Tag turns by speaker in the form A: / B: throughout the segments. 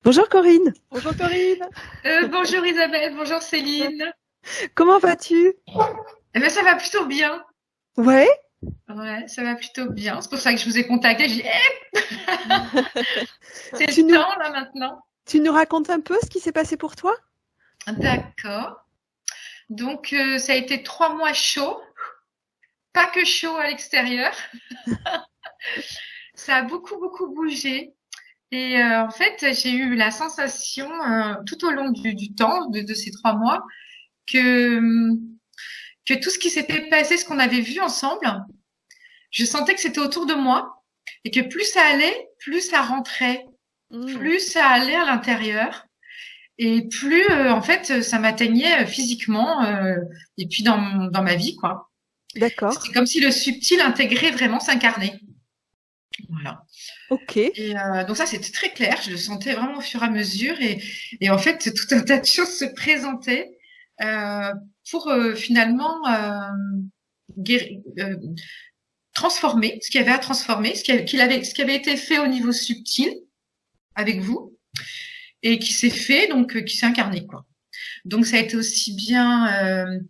A: Bonjour Corinne,
B: Bonjour Corinne.
C: Bonjour Isabelle, bonjour Céline.
A: comment vas-tu?
C: Eh ben ça va plutôt bien.
A: Ouais,
C: Ouais, ça va plutôt bien. C'est pour ça que je vous ai contacté. J'ai dit, c'est
A: tu
C: le
A: nous,
C: temps là maintenant.
A: tu nous racontes un peu ce qui s'est passé pour toi?
C: D'accord. Donc ça a été 3 mois chauds, pas que chaud à l'extérieur. Ça a beaucoup bougé. Et en fait, j'ai eu la sensation tout au long du temps de ces 3 mois que que tout ce qui s'était passé, ce qu'on avait vu ensemble, je sentais que c'était autour de moi et que plus ça allait, plus ça rentrait, plus ça allait à l'intérieur et plus en fait ça m'atteignait physiquement et puis dans ma vie quoi.
A: D'accord,
C: C'était comme si le subtil intégrait vraiment s'incarner. Voilà.
A: ok,
C: Et donc ça c'était très clair, je le sentais vraiment au fur et à mesure et en fait tout un tas de choses se présentaient euh, pour finalement transformer ce qu'il y avait à transformer, ce qui avait été fait au niveau subtil avec vous et qui s'est fait, donc qui s'est incarné quoi. Donc ça a été aussi bien,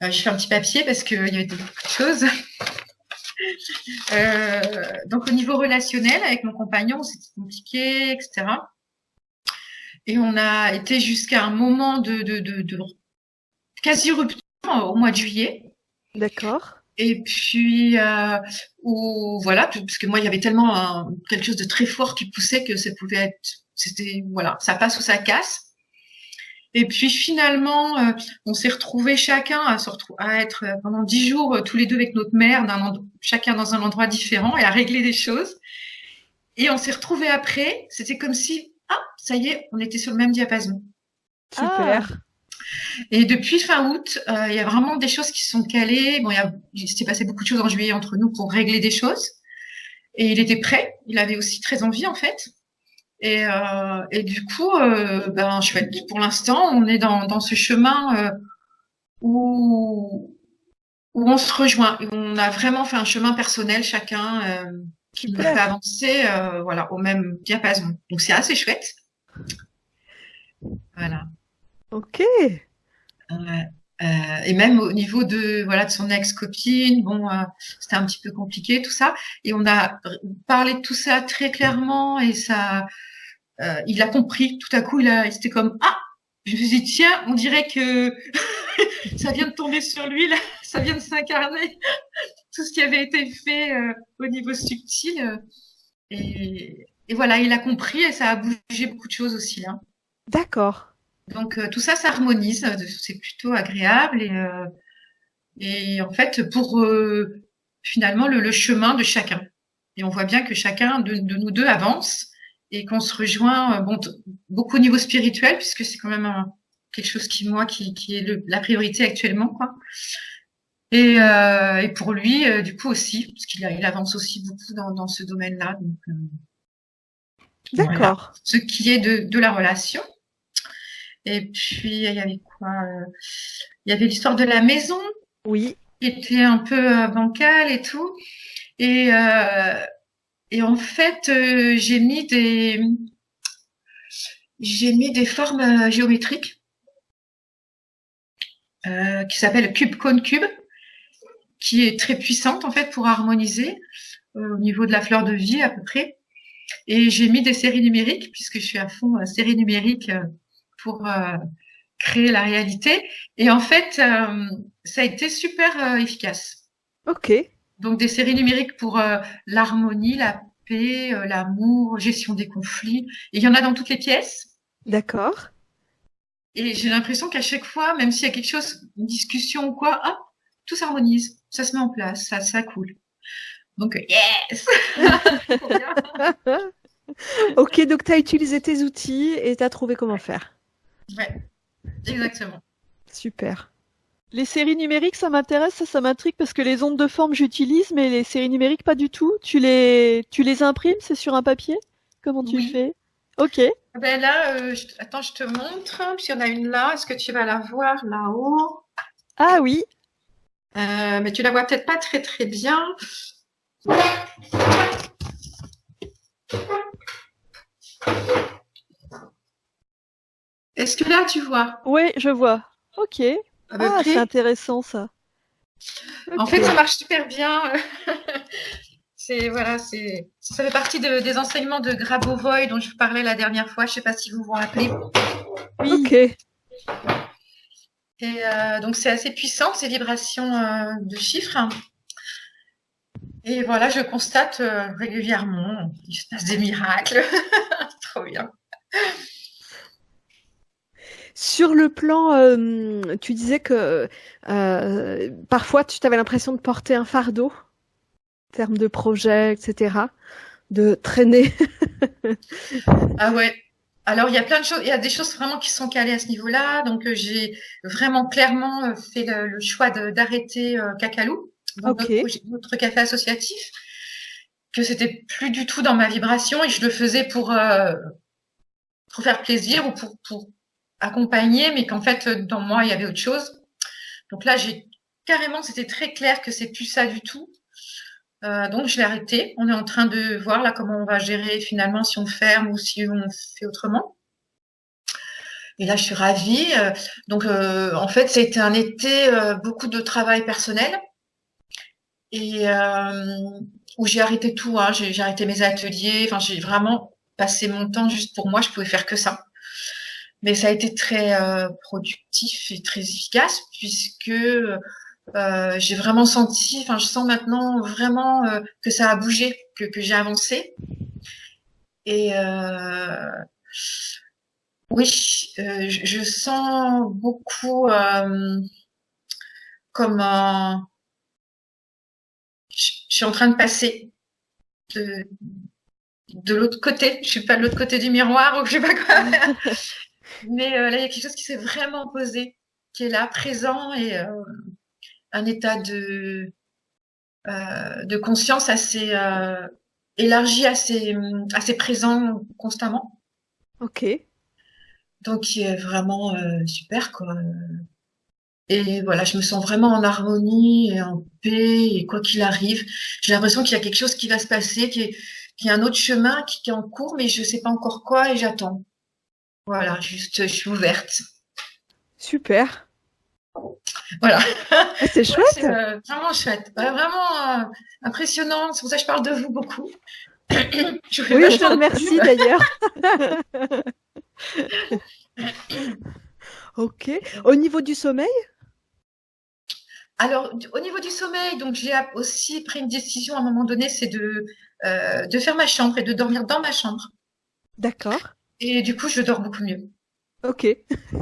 C: je fais un petit papier parce qu'il y avait beaucoup de choses. Donc au niveau relationnel avec mon compagnon, c'était compliqué, etc. Et on a été jusqu'à un moment de quasi rupture au mois de juillet.
A: d'accord.
C: Et puis, où, voilà, parce que moi, il y avait tellement quelque chose de très fort qui poussait que ça pouvait être, c'était, voilà, ça passe ou ça casse. Et puis finalement, on s'est retrouvés chacun à être pendant 10 jours tous les deux avec notre mère, chacun dans un endroit différent et à régler des choses. Et on s'est retrouvés après. C'était comme si, ah, ça y est, on était sur le même diapason.
A: Super.
C: Et depuis fin août, il y a vraiment des choses qui se sont calées. Bon, il s'est passé beaucoup de choses en juillet entre nous pour régler des choses. Et il était prêt. Il avait aussi très envie en fait. Et du coup, ben chouette. Pour l'instant, on est dans ce chemin où où on se rejoint. On a vraiment fait un chemin personnel chacun qui nous fait
A: Super.
C: avancer, voilà, au même diapason. Donc c'est assez chouette. Voilà.
A: Ok.
C: Ouais. Et même au niveau de voilà de son ex-copine, bon, c'était un petit peu compliqué tout ça. Et on a parlé de tout ça très clairement et ça, il a compris. Tout à coup, c'était comme ah, je me suis dit tiens, on dirait que ça vient de tomber sur lui là, ça vient de s'incarner. Tout ce qui avait été fait au niveau subtil. Et voilà, il a compris et ça a bougé beaucoup de choses aussi là.
A: D'accord.
C: Donc tout ça s'harmonise, c'est plutôt agréable et en fait pour finalement le chemin de chacun. Et on voit bien que chacun de nous deux avance et qu'on se rejoint bon, beaucoup au niveau spirituel puisque c'est quand même quelque chose qui est la priorité actuellement quoi. Et pour lui du coup aussi parce il avance aussi beaucoup dans ce domaine-là. Donc voilà,
A: D'accord.
C: ce qui est de la relation. Et puis il y avait quoi il y avait l'histoire de la maison
A: Oui.
C: qui était un peu bancale et tout. Et, euh, et en fait, j'ai mis des formes géométriques qui s'appellent cube cône cube, qui est très puissante en fait pour harmoniser au niveau de la fleur de vie à peu près. Et j'ai mis des séries numériques puisque je suis à fond séries numériques pour créer la réalité. Et en fait, ça a été super efficace.
A: Ok.
C: Donc des séries numériques pour l'harmonie, la paix, l'amour, gestion des conflits. Et il y en a dans toutes les pièces.
A: D'accord.
C: Et j'ai l'impression qu'à chaque fois, même s'il y a quelque chose, une discussion ou quoi, hop, tout s'harmonise, ça se met en place, ça coule. Donc yes, trop bien.
A: Ok, donc tu as utilisé tes outils et tu as trouvé comment faire.
C: Ouais, exactement.
A: Super.
B: Les séries numériques, ça m'intéresse, ça m'intrigue parce que les ondes de forme j'utilise, mais les séries numériques pas du tout. Tu les imprimes, c'est sur un papier? Comment tu
C: Oui.
B: fais? Ok.
C: Ben là, attends, je te montre. Puis il y en a une là. Est-ce que tu vas la voir là-haut?
B: Ah oui.
C: Mais tu la vois peut-être pas très très bien. Est-ce que là, tu vois?
B: Oui, je vois. Ok.
C: À peu
B: Ah,
C: près.
B: c'est intéressant ça.
C: En
B: Ok.
C: fait, ça marche super bien. Ça fait partie des enseignements de Grabovoi dont je vous parlais la dernière fois. Je ne sais pas si vous vous rappelez.
B: Oui.
A: Ok.
C: Et donc, c'est assez puissant, ces vibrations de chiffres. Et voilà, je constate régulièrement, il se passe des miracles. Trop bien.
A: Sur le plan, tu disais que parfois tu avais l'impression de porter un fardeau, en termes de projet, etc., de traîner.
C: Ah ouais. Alors, il y a plein de choses, il y a des choses vraiment qui sont calées à ce niveau-là. Donc, j'ai vraiment clairement fait le choix d'arrêter Cacalou, donc
A: Ok,
C: notre café associatif, que c'était plus du tout dans ma vibration et je le faisais pour faire plaisir ou pour accompagner, mais qu'en fait, dans moi, il y avait autre chose. Donc là, c'était très clair que c'est plus ça du tout. Donc, je l'ai arrêté. On est en train de voir là comment on va gérer finalement si on ferme ou si on fait autrement. Et là, je suis ravie. Donc, en fait, c'était un été beaucoup de travail personnel et où j'ai arrêté tout. Hein. J'ai arrêté mes ateliers. Enfin, j'ai vraiment passé mon temps juste pour moi. Je pouvais faire que ça. Mais ça a été très productif et très efficace puisque j'ai vraiment senti. Enfin, je sens maintenant vraiment que ça a bougé, que j'ai avancé. Et oui, je sens beaucoup comme je suis en train de passer de, de l'autre côté. Je suis pas de l'autre côté du miroir ou je sais pas quoi. Mais là, il y a quelque chose qui s'est vraiment posé, qui est là, présent et un état de conscience assez élargi, assez présent constamment.
A: ok,
C: Donc, qui est vraiment super, quoi. Et voilà, je me sens vraiment en harmonie et en paix, et quoi qu'il arrive, j'ai l'impression qu'il y a quelque chose qui va se passer, qu'il y a un autre chemin qui est en cours, mais je sais pas encore quoi et j'attends. Voilà, juste, je suis ouverte.
A: super.
C: Voilà.
A: Ah, c'est
C: Ouais, c'est
A: chouette.
C: vraiment chouette. Ouais, vraiment impressionnant. C'est pour ça que je parle de vous beaucoup. Je vous fais
A: Oui, je te
C: vachement de
A: remercie
C: pub.
A: d'ailleurs. Ok. Au niveau du sommeil?
C: Alors, au niveau du sommeil, donc j'ai aussi pris une décision à un moment donné, c'est de faire ma chambre et de dormir dans ma chambre.
A: D'accord.
C: Et du coup, je dors beaucoup mieux.
A: Ok.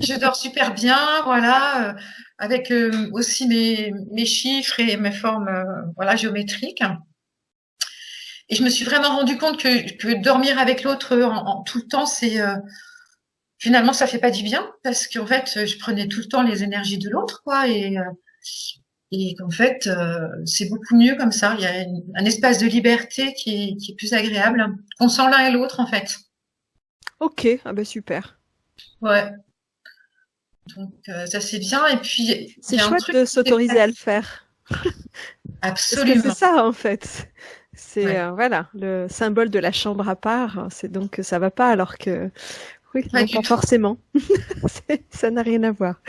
C: Je dors super bien, voilà, avec aussi mes chiffres et mes formes, voilà, géométriques. Et je me suis vraiment rendu compte que dormir avec l'autre en tout le temps, finalement, ça fait pas du bien parce qu'en fait, je prenais tout le temps les énergies de l'autre, quoi, et qu'en fait, c'est beaucoup mieux comme ça. Il y a un espace de liberté qui est plus agréable. On sent l'un et l'autre, en fait.
A: Ok. Ah ben super.
C: Ouais. Donc, ça c'est bien. Et puis, il
A: C'est
C: y a un
A: chouette
C: truc
A: de
C: qui s'est
A: s'autoriser à le
C: passé.
A: faire. Parce que c'est
C: Absolument.
A: ça en fait. C'est
C: Ouais.
A: voilà le symbole de la chambre à part. C'est donc que ça va pas alors que oui,
C: Pas
A: non
C: du
A: pas
C: tout.
A: forcément. Ça n'a rien à voir.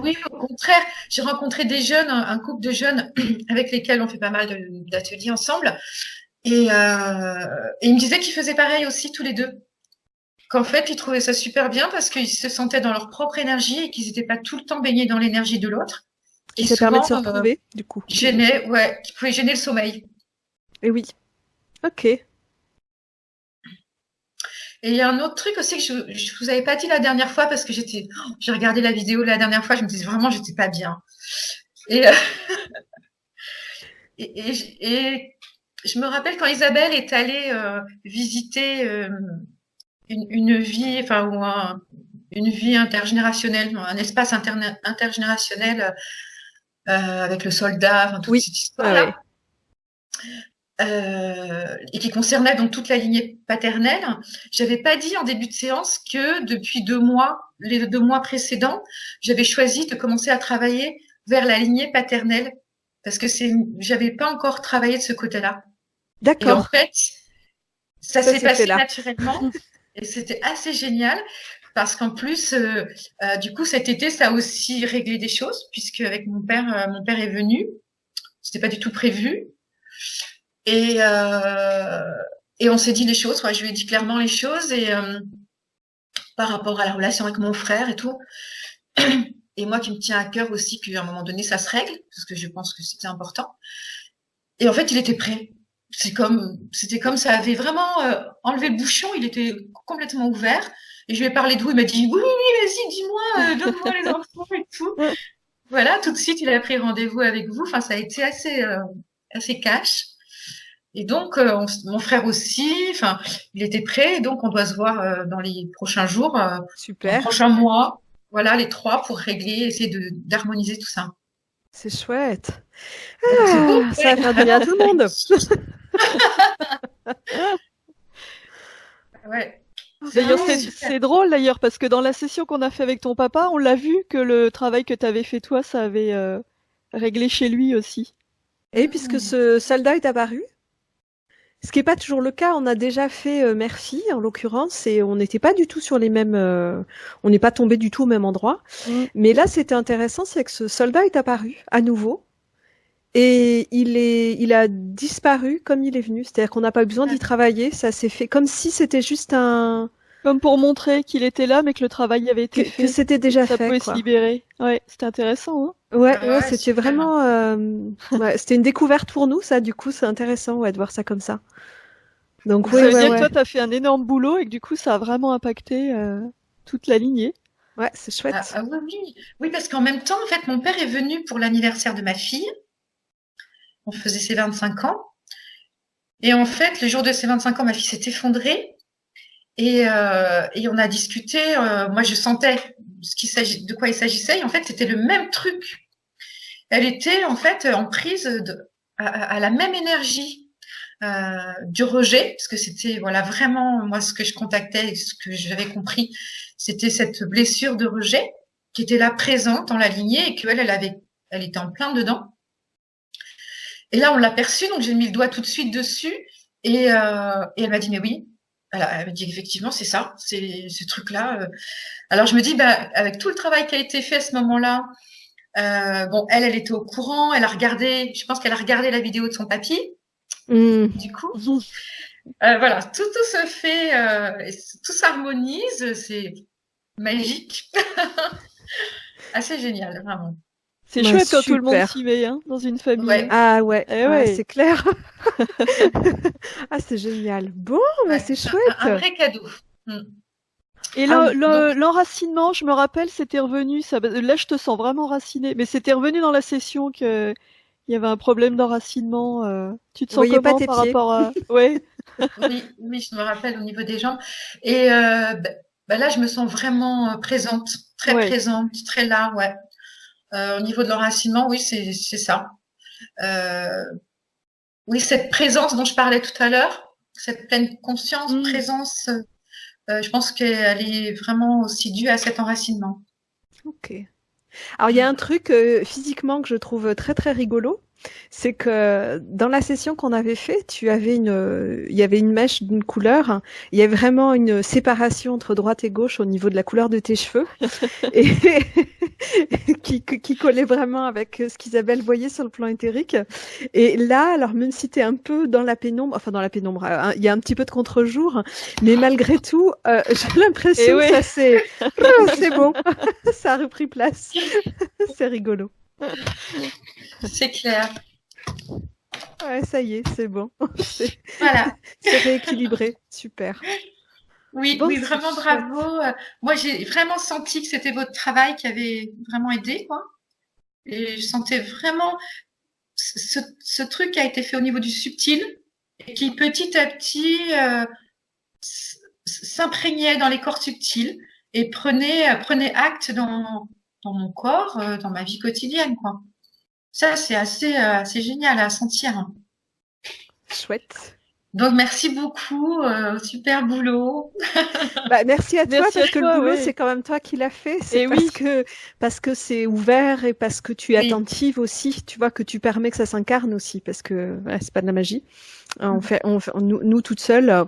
C: Oui, au contraire, j'ai rencontré des jeunes, un couple de jeunes avec lesquels on fait pas mal d'ateliers ensemble. Et ils me disaient qu'ils faisaient pareil aussi tous les deux. Qu'en fait, ils trouvaient ça super bien parce qu'ils se sentaient dans leur propre énergie et qu'ils n'étaient pas tout le temps baignés dans l'énergie de l'autre,
A: Et
C: qui
A: ça permet de
C: souvent
A: se retrouver du coup.
C: qui pouvait gêner le sommeil.
A: Et oui. Ok.
C: Et il y a un autre truc aussi que je vous avais pas dit la dernière fois parce que j'ai regardé la vidéo la dernière fois, je me disais vraiment j'étais pas bien. Et, et je me rappelle quand Isabelle est allée visiter une vie, enfin une vie intergénérationnelle, un espace intergénérationnel avec le soldat, enfin toute
A: Oui.
C: cette
A: Ah
C: histoire-là,
A: ouais.
C: et qui concernait donc toute la lignée paternelle. J'avais pas dit en début de séance que depuis 2 mois, les 2 mois précédents, j'avais choisi de commencer à travailler vers la lignée paternelle parce que j'avais pas encore travaillé de ce côté-là. Et en
A: D'accord.
C: fait, ça
A: Ça
C: s'est
A: s'est fait
C: passé
A: là.
C: naturellement et c'était assez génial parce qu'en plus, du coup, cet été, ça a aussi réglé des choses, puisque avec mon père est venu. C'était pas du tout prévu. Et on s'est dit les choses. Ouais, je lui ai dit clairement les choses et par rapport à la relation avec mon frère et tout. Et moi qui me tiens à cœur aussi qu'à un moment donné ça se règle, parce que je pense que c'était important. Et en fait, il était prêt. C'était comme ça avait vraiment enlevé le bouchon. Il était complètement ouvert. Et je lui ai parlé de vous. Il m'a dit oui, vas-y, dis-moi, donne-moi les enfants et tout. Voilà, tout de suite, il a pris rendez-vous avec vous. Enfin, ça a été assez cash. Et donc, mon frère aussi. Enfin, il était prêt. Et donc, on doit se voir dans les prochains jours, dans les
A: Super.
C: prochains mois. Voilà, les 3 pour régler, essayer d'harmoniser tout ça.
A: C'est chouette.
C: C'est beau,
A: Ça va faire du bien à tout le monde.
C: Ouais.
B: D'ailleurs,
C: vraiment
B: c'est drôle d'ailleurs, parce que dans la session qu'on a fait avec ton papa, on l'a vu que le travail que tu avais fait toi, ça avait réglé chez lui aussi.
A: Et puisque ce soldat est apparu, ce qui n'est pas toujours le cas, on a déjà fait Merci en l'occurrence, et on n'était pas du tout sur les mêmes, on n'est pas tombé du tout au même endroit. Mais là, c'était intéressant, c'est que ce soldat est apparu à nouveau. Et il a disparu comme il est venu. C'est-à-dire qu'on n'a pas eu besoin d'y travailler. Ça s'est fait comme si c'était juste
B: Comme pour montrer qu'il était là, mais que le travail avait été fait.
A: que c'était déjà
B: Ça
A: fait,
B: pouvait
A: quoi.
B: se libérer. Ouais, c'était intéressant, hein.
A: Ouais,
C: Ouais,
A: c'était
C: super.
A: vraiment, ouais, c'était une découverte pour nous, ça. Du coup, c'est intéressant, ouais, de voir ça comme ça. Donc,
B: Ça veut dire que
A: ouais.
B: toi, t'as fait un énorme boulot et que du coup, ça a vraiment impacté toute la lignée.
A: Ouais, c'est chouette.
C: Oui. Oui, parce qu'en même temps, en fait, mon père est venu pour l'anniversaire de ma fille. On faisait ses 25 ans. Et en fait, le jour de ses 25 ans, ma fille s'est effondrée. Et on a discuté. Moi, je sentais de quoi il s'agissait. Et en fait, c'était le même truc. Elle était en fait en prise à la même énergie du rejet, parce que c'était voilà vraiment moi ce que je contactais, ce que j'avais compris, c'était cette blessure de rejet qui était là présente dans la lignée et qu'elle elle était en plein dedans. Et là, on l'a perçu, donc j'ai mis le doigt tout de suite dessus et elle m'a dit mais oui. Elle m'a dit effectivement c'est ça, c'est ce truc-là. Alors je me dis avec tout le travail qui a été fait à ce moment-là. Bon, elle était au courant, je pense qu'elle a regardé la vidéo de son papy, du coup. Voilà, tout se fait, tout s'harmonise, c'est magique. Assez génial, vraiment.
B: C'est chouette quand tout le monde s'y met, hein, dans une famille.
C: Ouais.
A: Ah ouais,
B: ouais.
A: c'est clair. Ah, c'est génial. Bon, c'est chouette.
C: Un vrai cadeau.
B: Et l'enracinement, je me rappelle, c'était revenu. Là, je te sens vraiment raciné, mais c'était revenu dans la session que il y avait un problème d'enracinement. Tu te sens comment par rapport à ouais.
C: Oui, je me rappelle au niveau des jambes. Et là, je me sens vraiment présente, très présente, très là, ouais. Au niveau de l'enracinement, oui, c'est ça. Oui, cette présence dont je parlais tout à l'heure, cette pleine conscience, présence. Je pense qu'elle est vraiment aussi due à cet enracinement.
A: Ok. Alors, il y a un truc physiquement que je trouve très, très rigolo. C'est que dans la session qu'on avait fait, il y avait une mèche d'une couleur. Il y avait vraiment une séparation entre droite et gauche au niveau de la couleur de tes cheveux. Et qui collait vraiment avec ce qu'Isabelle voyait sur le plan éthérique. Et là, alors même si t'es un peu dans la pénombre, il y a un petit peu de contre-jour, mais malgré tout, j'ai l'impression que ça c'est bon, ça a repris place. C'est rigolo.
C: C'est clair.
A: Ouais, ça y est, c'est bon.
C: Voilà.
A: C'est rééquilibré, super.
C: Oui, vraiment bravo. Moi, j'ai vraiment senti que c'était votre travail qui avait vraiment aidé, quoi. Et je sentais vraiment ce truc qui a été fait au niveau du subtil et qui petit à petit s'imprégnait dans les corps subtils et prenait acte dans mon corps, dans ma vie quotidienne, quoi. Ça, c'est assez génial à sentir.
A: Chouette.
C: Donc, merci beaucoup. Super boulot.
A: Merci à toi, parce que le boulot, c'est quand même toi qui l'as fait. C'est parce que c'est ouvert et parce que tu es attentive aussi. Tu vois, que tu permets que ça s'incarne aussi, parce que c'est pas de la magie. Nous toutes seules,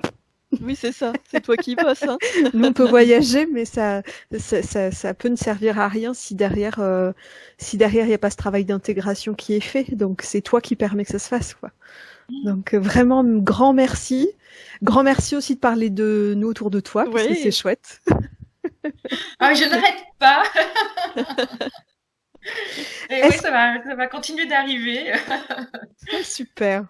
B: Oui, c'est ça. C'est toi qui bosses, hein.
A: Nous, on peut voyager, mais ça peut ne servir à rien si derrière, il n'y a pas ce travail d'intégration qui est fait. Donc, c'est toi qui permets que ça se fasse, quoi. Donc, vraiment, grand merci. Grand merci aussi de parler de nous autour de toi, parce que
B: Oui.
A: c'est chouette.
C: Ah, je n'arrête pas. Et oui, ça va continuer d'arriver.
A: Super.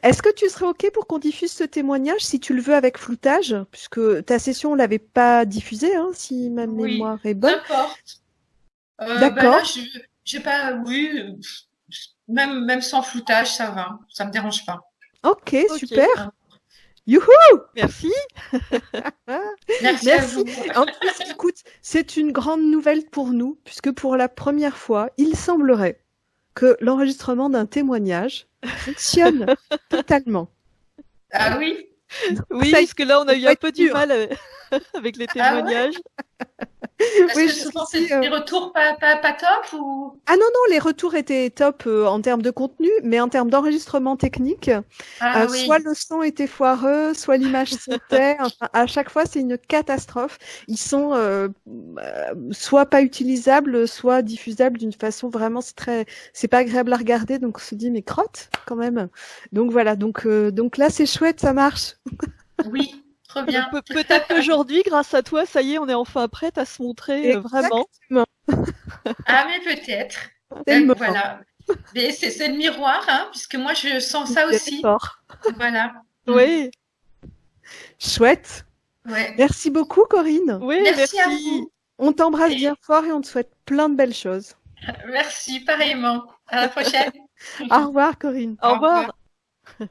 A: Est-ce que tu serais OK pour qu'on diffuse ce témoignage, si tu le veux, avec floutage, puisque ta session, on l'avait pas diffusée, hein, si ma
C: Oui,
A: mémoire est bonne.
C: n'importe.
A: D'accord.
C: Là, j'ai pas, oui, même sans floutage, ça va. Ça me dérange pas.
A: Ok,
B: Ok.
A: super. Youhou!
B: Merci.
C: Merci à
A: Merci.
C: vous.
A: En plus, écoute, c'est une grande nouvelle pour nous, puisque pour la première fois, il semblerait que l'enregistrement d'un témoignage fonctionne totalement.
C: Ah oui?
B: Oui,
A: Ça y est,
B: parce que là, on a eu
A: va
B: un
A: être
B: peu du
A: dur.
B: mal avec les
C: Ah ouais?
B: témoignages.
C: Parce
A: Oui,
C: que ce sont
A: jusqu'ici,
C: des retours pas top ou?
A: Ah non, non, les retours étaient top en termes de contenu, mais en termes d'enregistrement technique,
C: Ah
A: soit
C: oui.
A: le son était foireux, soit l'image sautait. Enfin, à chaque fois, c'est une catastrophe. Ils sont soit pas utilisables, soit diffusables d'une façon vraiment, c'est pas agréable à regarder. Donc on se dit, mais crotte quand même. Donc voilà, donc là c'est chouette, ça marche.
C: Oui, trop bien.
B: Peut-être qu'aujourd'hui, grâce à toi, ça y est, on est enfin prête à se montrer vraiment.
A: Exactement.
C: Ah, mais peut-être.
A: C'est le moment.
C: Voilà. Mais c'est le miroir, hein, puisque moi, je sens ça
A: On est
C: aussi.
A: d'accord.
C: Voilà.
B: Oui,
A: Chouette.
C: Ouais.
A: Merci beaucoup, Corinne.
B: oui,
C: Merci à
B: merci.
C: vous.
A: On t'embrasse
C: Et
A: bien fort et on te souhaite plein de belles choses.
C: merci, pareillement. À la prochaine.
A: Au revoir, Corinne.
B: Au
C: Au revoir.
B: revoir.